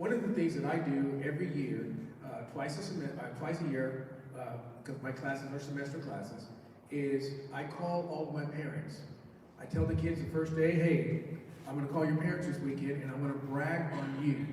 One of the things that I do every year, twice a year, because my classes are semester classes, is I call all of my parents. I tell the kids the first day, hey, I'm going to call your parents this weekend and I'm going to brag on you.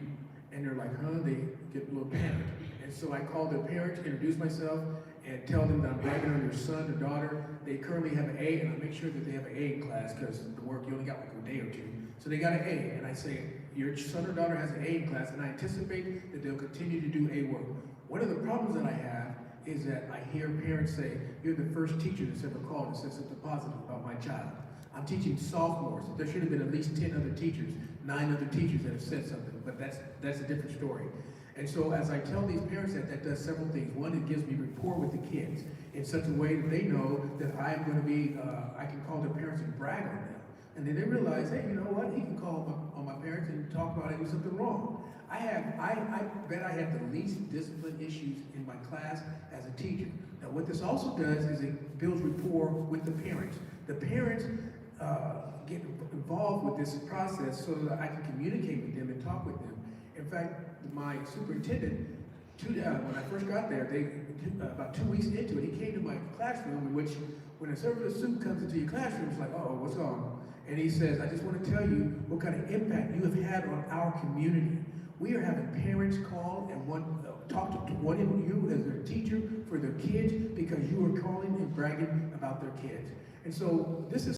And they're like, huh? They get a little panicked. And so I call their parents, introduce myself, and tell them that I'm bragging on your son or daughter. They currently have an A, and I make sure that they have an A in class because the work, you only got like a day or two. So they got an A, and I say, your son or daughter has an A in class, and I anticipate that they'll continue to do A work. One of the problems that I have is that I hear parents say, you're the first teacher that's ever called and said something positive about my child. I'm teaching sophomores. There should have been at least 10 other teachers, 9 other teachers that have said something, but that's a different story. And so as I tell these parents that does several things. One, it gives me rapport with the kids in such a way that they know that I'm going to be, I can call their parents and brag on them. And then they realize, hey, you know what? He can call on my parents and talk about it, do something wrong. I bet I have the least discipline issues in my class as a teacher. Now what this also does is it builds rapport with the parents. The parents get involved with this process so that I can communicate with them and talk with them. In fact, my superintendent, when I first got there, about 2 weeks into it, he came to my classroom, in which when a server of soup comes into your classroom, it's like, uh-oh, what's on? And he says, I just want to tell you what kind of impact you have had on our community. We are having parents call and talk to one of you as their teacher for their kids because you are calling and bragging about their kids. And so this is